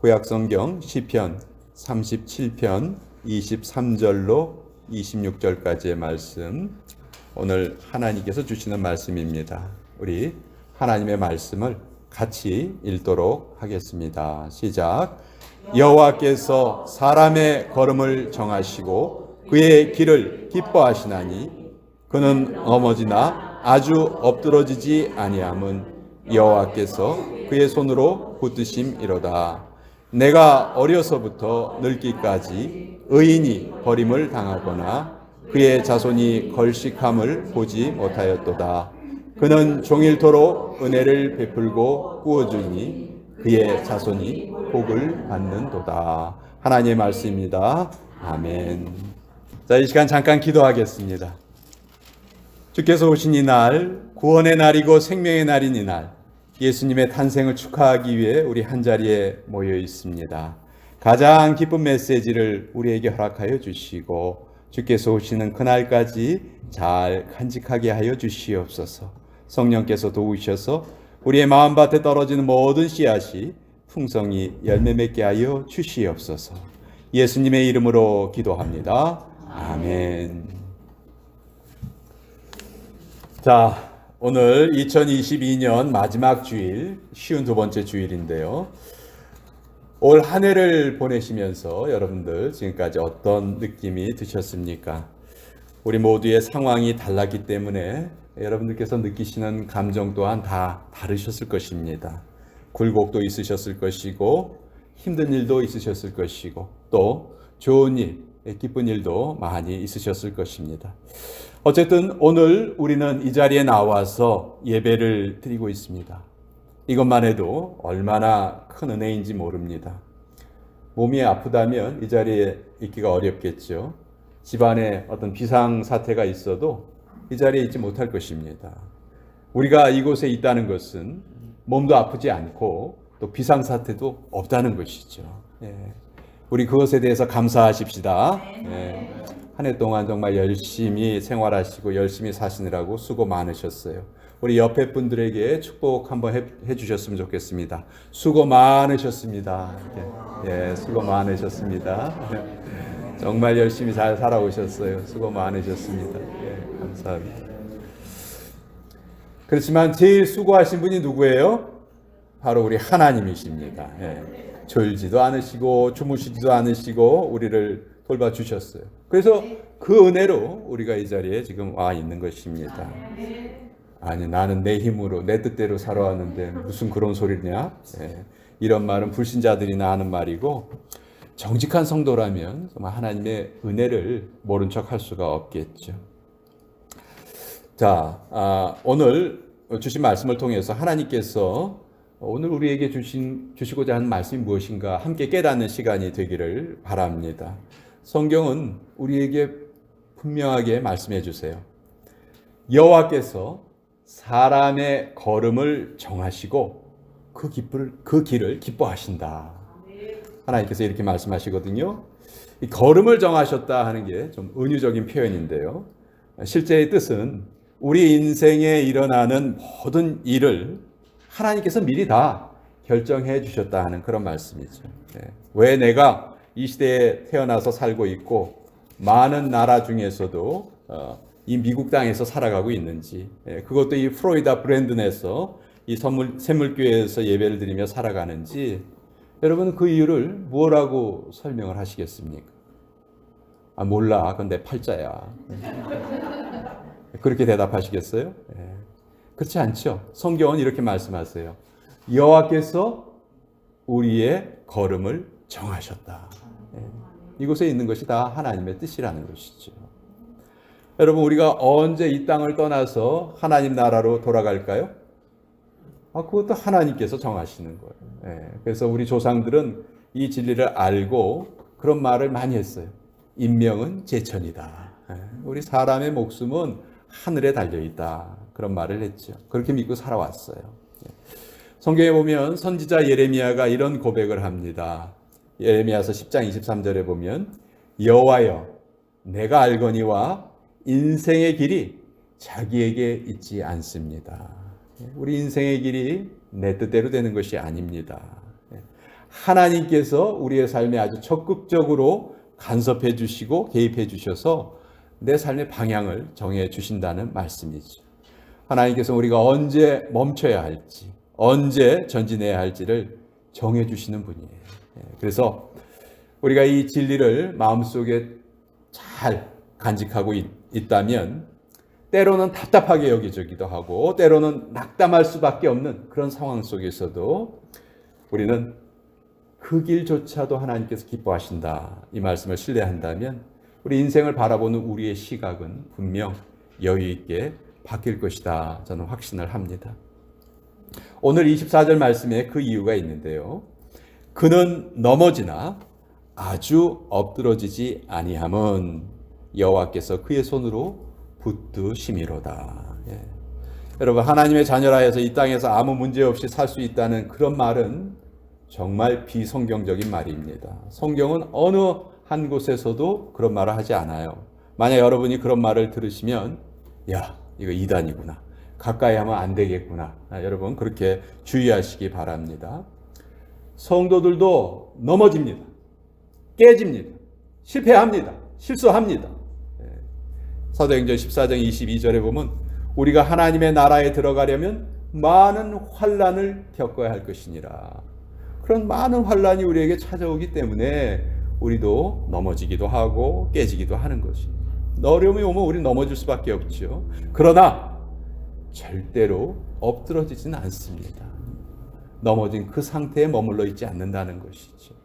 구약성경 시편 37편 23절로 26절까지의 말씀, 오늘 하나님께서 주시는 말씀입니다. 우리 하나님의 말씀을 같이 읽도록 하겠습니다. 시작. 여호와께서 사람의 걸음을 정하시고 그의 길을 기뻐하시나니 그는 넘어지나 아주 엎드러지지 아니함은 여호와께서 그의 손으로 붙드심이로다. 내가 어려서부터 늙기까지 의인이 버림을 당하거나 그의 자손이 걸식함을 보지 못하였도다. 그는 종일토록 은혜를 베풀고 꾸어주니 그의 자손이 복을 받는도다. 하나님의 말씀입니다. 아멘. 자, 이 시간 잠깐 기도하겠습니다. 주께서 오신 이 날, 구원의 날이고 생명의 날인 이 날, 예수님의 탄생을 축하하기 위해 우리 한자리에 모여 있습니다. 가장 기쁜 메시지를 우리에게 허락하여 주시고 주께서 오시는 그날까지 잘 간직하게 하여 주시옵소서. 성령께서 도우셔서 우리의 마음밭에 떨어지는 모든 씨앗이 풍성히 열매 맺게 하여 주시옵소서. 예수님의 이름으로 기도합니다. 아멘. 자, 오늘 2022년 마지막 주일, 쉬운 두 번째 주일인데요. 올 한 해를 보내시면서 여러분들 지금까지 어떤 느낌이 드셨습니까? 우리 모두의 상황이 달랐기 때문에 여러분들께서 느끼시는 감정 또한 다 다르셨을 것입니다. 굴곡도 있으셨을 것이고 힘든 일도 있으셨을 것이고 또 좋은 일, 기쁜 일도 많이 있으셨을 것입니다. 어쨌든 오늘 우리는 이 자리에 나와서 예배를 드리고 있습니다. 이것만 해도 얼마나 큰 은혜인지 모릅니다. 몸이 아프다면 이 자리에 있기가 어렵겠죠. 집안에 어떤 비상사태가 있어도 이 자리에 있지 못할 것입니다. 우리가 이곳에 있다는 것은 몸도 아프지 않고 또 비상사태도 없다는 것이죠. 우리 그것에 대해서 감사하십시다. 한 해 동안 정말 열심히 생활하시고 열심히 사시느라고 수고 많으셨어요. 우리 옆에 분들에게 축복 한번 해주셨으면 좋겠습니다. 수고 많으셨습니다. 수고 많으셨습니다. 정말 열심히 잘 살아오셨어요. 수고 많으셨습니다. 감사합니다. 그렇지만 제일 수고하신 분이 누구예요? 바로 우리 하나님이십니다. 졸지도 않으시고 주무시지도 않으시고 우리를 돌봐주셨어요. 그래서 그 은혜로 우리가 이 자리에 지금 와 있는 것입니다. 아니, 나는 내 힘으로 내 뜻대로 살아왔는데 무슨 그런 소리냐? 이런 말은 불신자들이나 하는 말이고, 정직한 성도라면 정말 하나님의 은혜를 모른 척 할 수가 없겠죠. 자, 오늘 주신 말씀을 통해서 하나님께서 오늘 우리에게 주시고자 하는 말씀이 무엇인가 함께 깨닫는 시간이 되기를 바랍니다. 성경은 우리에게 분명하게 말씀해 주세요. 여호와께서 사람의 걸음을 정하시고 그 길을 기뻐하신다. 하나님께서 이렇게 말씀하시거든요. 이 걸음을 정하셨다 하는 게 좀 은유적인 표현인데요. 실제의 뜻은 우리 인생에 일어나는 모든 일을 하나님께서 미리 다 결정해 주셨다 하는 그런 말씀이죠. 왜 내가 이 시대에 태어나서 살고 있고 많은 나라 중에서도 이 미국 땅에서 살아가고 있는지, 그것도 이 플로리다 브랜든에서 이 샘물교회에서 예배를 드리며 살아가는지, 여러분 그 이유를 뭐라고 설명을 하시겠습니까? 아, 몰라. 그건 내 팔자야. 그렇게 대답하시겠어요? 그렇지 않죠. 성경은 이렇게 말씀하세요. 여호와께서 우리의 걸음을 정하셨다. 이곳에 있는 것이 다 하나님의 뜻이라는 것이죠. 여러분, 우리가 언제 이 땅을 떠나서 하나님 나라로 돌아갈까요? 그것도 하나님께서 정하시는 거예요. 그래서 우리 조상들은 이 진리를 알고 그런 말을 많이 했어요. 인명은 제천이다. 우리 사람의 목숨은 하늘에 달려있다. 그런 말을 했죠. 그렇게 믿고 살아왔어요. 성경에 보면 선지자 예레미야가 이런 고백을 합니다. 예레미야서 10장 23절에 보면 여호와여 내가 알거니와 인생의 길이 자기에게 있지 않습니다. 우리 인생의 길이 내 뜻대로 되는 것이 아닙니다. 하나님께서 우리의 삶에 아주 적극적으로 간섭해 주시고 개입해 주셔서 내 삶의 방향을 정해 주신다는 말씀이죠. 하나님께서 우리가 언제 멈춰야 할지, 언제 전진해야 할지를 정해 주시는 분이에요. 그래서 우리가 이 진리를 마음속에 잘 간직하고 있다면 때로는 답답하게 여겨지기도 하고 때로는 낙담할 수밖에 없는 그런 상황 속에서도 우리는 그 길조차도 하나님께서 기뻐하신다, 이 말씀을 신뢰한다면 우리 인생을 바라보는 우리의 시각은 분명 여유 있게 바뀔 것이다, 저는 확신을 합니다. 오늘 24절 말씀에 그 이유가 있는데요. 그는 넘어지나 아주 엎드러지지 아니함은 여호와께서 그의 손으로 붙드심이로다. 여러분, 하나님의 자녀라 해서 이 땅에서 아무 문제 없이 살 수 있다는 그런 말은 정말 비성경적인 말입니다. 성경은 어느 한 곳에서도 그런 말을 하지 않아요. 만약 여러분이 그런 말을 들으시면 야, 이거 이단이구나, 가까이 하면 안 되겠구나, 여러분 그렇게 주의하시기 바랍니다. 성도들도 넘어집니다. 깨집니다. 실패합니다. 실수합니다. 사도행전 14장 22절에 보면 우리가 하나님의 나라에 들어가려면 많은 환난을 겪어야 할 것이니라. 그런 많은 환난이 우리에게 찾아오기 때문에 우리도 넘어지기도 하고 깨지기도 하는 것입니다. 어려움이 오면 우리 넘어질 수밖에 없죠. 그러나 절대로 엎드러지지는 않습니다. 넘어진 그 상태에 머물러 있지 않는다는 것이죠.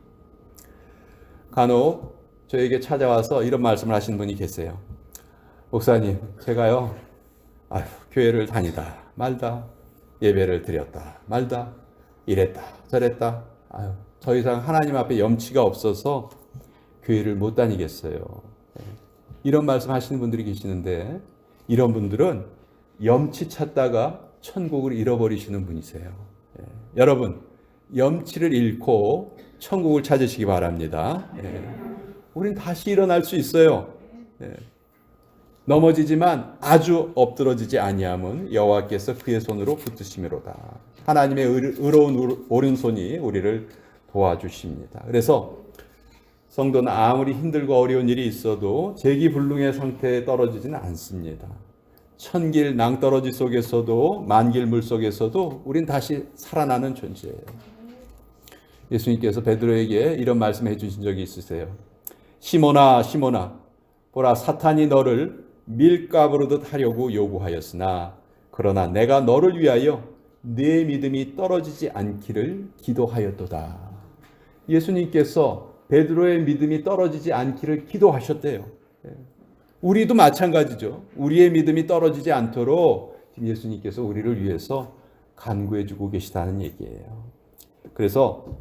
간혹 저에게 찾아와서 이런 말씀을 하시는 분이 계세요. 목사님, 제가요, 교회를 다니다 말다, 예배를 드렸다 말다, 이랬다 저랬다, 더 이상 하나님 앞에 염치가 없어서 교회를 못 다니겠어요. 이런 말씀 하시는 분들이 계시는데, 이런 분들은 염치 찾다가 천국을 잃어버리시는 분이세요. 여러분, 염치를 잃고 천국을 찾으시기 바랍니다. 우린 다시 일어날 수 있어요. 넘어지지만 아주 엎드러지지 아니함은 여호와께서 그의 손으로 붙드심이로다. 하나님의 의로운 오른손이 우리를 도와주십니다. 그래서 성도는 아무리 힘들고 어려운 일이 있어도 재기불능의 상태에 떨어지지는 않습니다. 천길 낭떠러지 속에서도 만길 물 속에서도 우린 다시 살아나는 존재예요. 예수님께서 베드로에게 이런 말씀해 주신 적이 있으세요. 시몬아 시몬아, 보라, 사탄이 너를 밀가부르듯 하려고 요구하였으나 그러나 내가 너를 위하여 네 믿음이 떨어지지 않기를 기도하였도다. 예수님께서 베드로의 믿음이 떨어지지 않기를 기도하셨대요. 우리도 마찬가지죠. 우리의 믿음이 떨어지지 않도록 지금 예수님께서 우리를 위해서 간구해 주고 계시다는 얘기예요. 그래서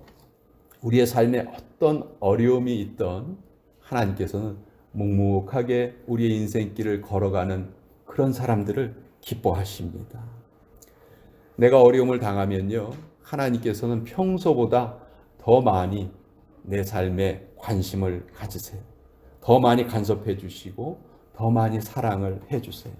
우리의 삶에 어떤 어려움이 있던 하나님께서는 묵묵하게 우리의 인생길을 걸어가는 그런 사람들을 기뻐하십니다. 내가 어려움을 당하면요, 하나님께서는 평소보다 더 많이 내 삶에 관심을 가지세요. 더 많이 간섭해 주시고 더 많이 사랑을 해 주세요.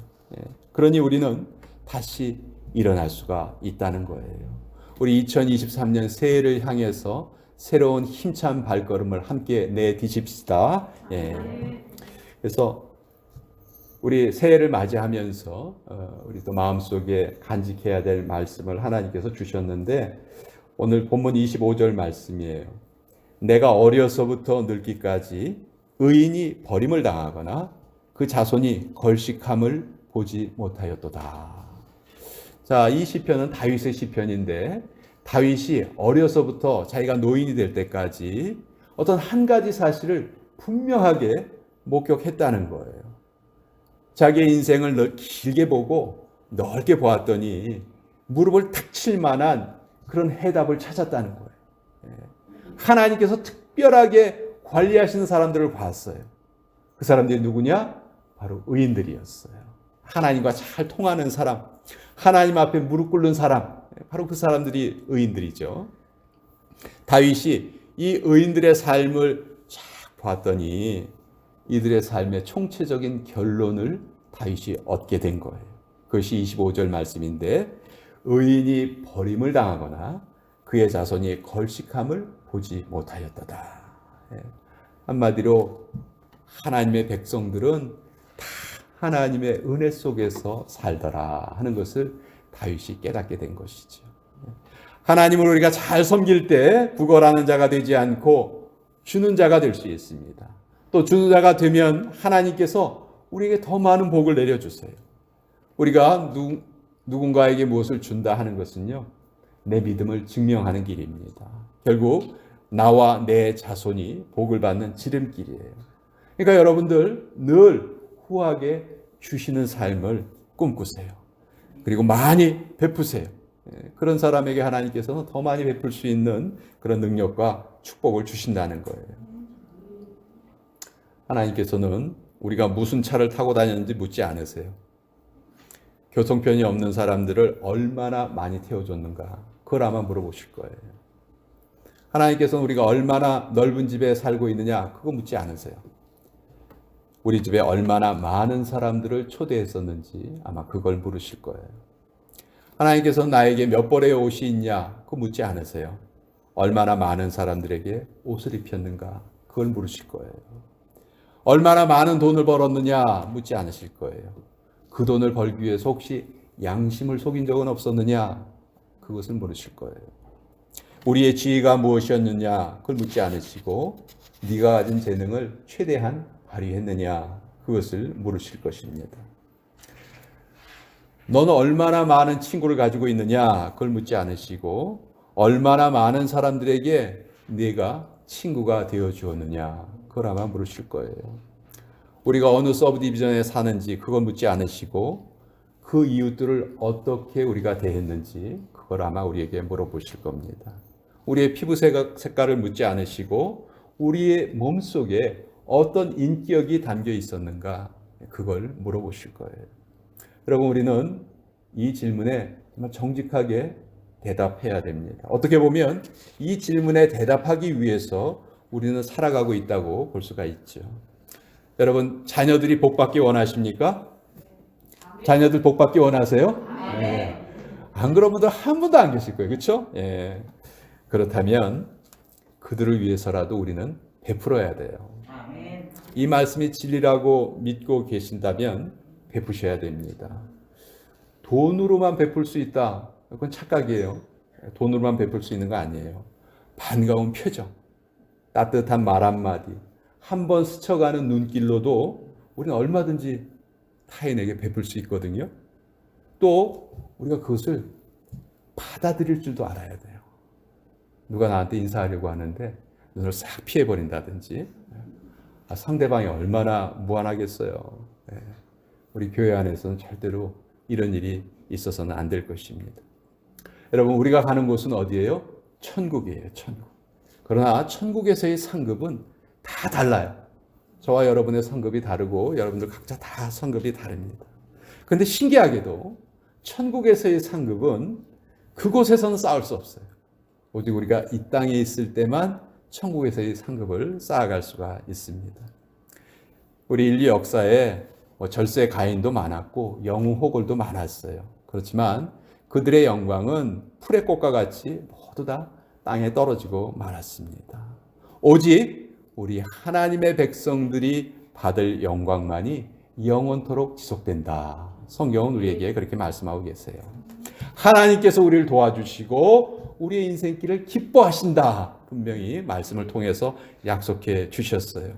그러니 우리는 다시 일어날 수가 있다는 거예요. 우리 2023년 새해를 향해서 새로운 힘찬 발걸음을 함께 내디십시다. 그래서 우리 새해를 맞이하면서 우리 또 마음속에 간직해야 될 말씀을 하나님께서 주셨는데, 오늘 본문 25절 말씀이에요. 내가 어려서부터 늙기까지 의인이 버림을 당하거나 그 자손이 걸식함을 보지 못하였도다. 자, 이 시편은 다윗의 시편인데, 다윗이 어려서부터 자기가 노인이 될 때까지 어떤 한 가지 사실을 분명하게 목격했다는 거예요. 자기의 인생을 길게 보고 넓게 보았더니 무릎을 탁 칠 만한 그런 해답을 찾았다는 거예요. 하나님께서 특별하게 관리하시는 사람들을 봤어요. 그 사람들이 누구냐? 바로 의인들이었어요. 하나님과 잘 통하는 사람, 하나님 앞에 무릎 꿇는 사람, 바로 그 사람들이 의인들이죠. 다윗이 이 의인들의 삶을 쫙 봤더니 이들의 삶의 총체적인 결론을 다윗이 얻게 된 거예요. 그것이 25절 말씀인데, 의인이 버림을 당하거나 그의 자손이 걸식함을 보지 못하였도다. 한마디로 하나님의 백성들은 다 하나님의 은혜 속에서 살더라 하는 것을 다윗이 깨닫게 된 것이죠. 하나님을 우리가 잘 섬길 때 구걸하는 자가 되지 않고 주는 자가 될 수 있습니다. 또 주는 자가 되면 하나님께서 우리에게 더 많은 복을 내려주세요. 우리가 누군가에게 무엇을 준다 하는 것은요, 내 믿음을 증명하는 길입니다. 결국 나와 내 자손이 복을 받는 지름길이에요. 그러니까 여러분들 늘 후하게 주시는 삶을 꿈꾸세요. 그리고 많이 베푸세요. 그런 사람에게 하나님께서는 더 많이 베풀 수 있는 그런 능력과 축복을 주신다는 거예요. 하나님께서는 우리가 무슨 차를 타고 다녔는지 묻지 않으세요. 교통편이 없는 사람들을 얼마나 많이 태워줬는가, 그걸 아마 물어보실 거예요. 하나님께서는 우리가 얼마나 넓은 집에 살고 있느냐, 그거 묻지 않으세요. 우리 집에 얼마나 많은 사람들을 초대했었는지 아마 그걸 물으실 거예요. 하나님께서는 나에게 몇 벌의 옷이 있냐, 그거 묻지 않으세요. 얼마나 많은 사람들에게 옷을 입혔는가, 그걸 물으실 거예요. 얼마나 많은 돈을 벌었느냐 묻지 않으실 거예요. 그 돈을 벌기 위해서 혹시 양심을 속인 적은 없었느냐, 그것을 물으실 거예요. 우리의 지혜가 무엇이었느냐, 그걸 묻지 않으시고 네가 가진 재능을 최대한 발휘했느냐, 그것을 물으실 것입니다. 너는 얼마나 많은 친구를 가지고 있느냐, 그걸 묻지 않으시고 얼마나 많은 사람들에게 네가 친구가 되어 주었느냐, 그걸 아마 물으실 거예요. 우리가 어느 서브디비전에 사는지 그걸 묻지 않으시고 그 이웃들을 어떻게 우리가 대했는지 그걸 아마 우리에게 물어보실 겁니다. 우리의 피부 색깔을 묻지 않으시고 우리의 몸속에 어떤 인격이 담겨 있었는가, 그걸 물어보실 거예요. 여러분, 우리는 이 질문에 정말 정직하게 대답해야 됩니다. 어떻게 보면 이 질문에 대답하기 위해서 우리는 살아가고 있다고 볼 수가 있죠. 여러분, 자녀들이 복받기 원하십니까? 자녀들 복받기 원하세요? 네. 안 그런 분들 한 분도 안 계실 거예요. 그렇죠? 예. 그렇다면 그들을 위해서라도 우리는 베풀어야 돼요. 이 말씀이 진리라고 믿고 계신다면 베푸셔야 됩니다. 돈으로만 베풀 수 있다, 그건 착각이에요. 돈으로만 베풀 수 있는 거 아니에요. 반가운 표정, 따뜻한 말 한마디, 한번 스쳐가는 눈길로도 우리는 얼마든지 타인에게 베풀 수 있거든요. 또 우리가 그것을 받아들일 줄도 알아야 돼요. 누가 나한테 인사하려고 하는데 눈을 싹 피해버린다든지, 상대방이 얼마나 무안하겠어요. 우리 교회 안에서는 절대로 이런 일이 있어서는 안 될 것입니다. 여러분, 우리가 가는 곳은 어디예요? 천국이에요. 천국. 그러나 천국에서의 상급은 다 달라요. 저와 여러분의 상급이 다르고 여러분들 각자 다 상급이 다릅니다. 그런데 신기하게도 천국에서의 상급은 그곳에서는 쌓을 수 없어요. 오직 우리가 이 땅에 있을 때만 천국에서의 상급을 쌓아갈 수가 있습니다. 우리 인류 역사에 절세 가인도 많았고 영우호걸도 많았어요. 그렇지만 그들의 영광은 풀의 꽃과 같이 모두 다 땅에 떨어지고 말았습니다. 오직 우리 하나님의 백성들이 받을 영광만이 영원토록 지속된다. 성경은 우리에게 그렇게 말씀하고 계세요. 하나님께서 우리를 도와주시고 우리의 인생길을 기뻐하신다. 분명히 말씀을 통해서 약속해 주셨어요.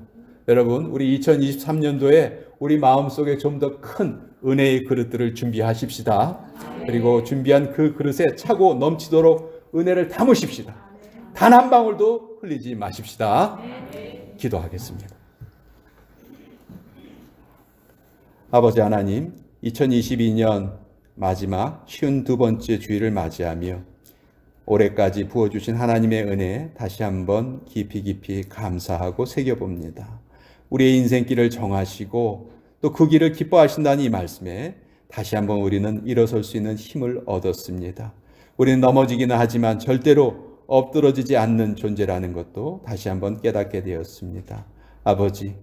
여러분, 우리 2023년도에 우리 마음속에 좀 더 큰 은혜의 그릇들을 준비하십시다. 그리고 준비한 그 그릇에 차고 넘치도록 은혜를 담으십시다. 단 한 방울도 흘리지 마십시다. 기도하겠습니다. 아버지 하나님, 2022년 마지막 52번째 주일을 맞이하며 올해까지 부어주신 하나님의 은혜에 다시 한번 깊이 감사하고 새겨봅니다. 우리의 인생길을 정하시고 또 그 길을 기뻐하신다는 이 말씀에 다시 한번 우리는 일어설 수 있는 힘을 얻었습니다. 우리는 넘어지기는 하지만 절대로 엎드러지지 않는 존재라는 것도 다시 한번 깨닫게 되었습니다. 아버지,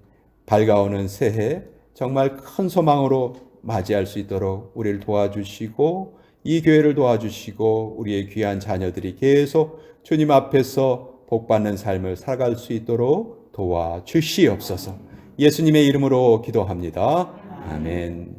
밝아오는 새해 정말 큰 소망으로 맞이할 수 있도록 우리를 도와주시고 이 교회를 도와주시고 우리의 귀한 자녀들이 계속 주님 앞에서 복받는 삶을 살아갈 수 있도록 도와주시옵소서. 예수님의 이름으로 기도합니다. 아멘.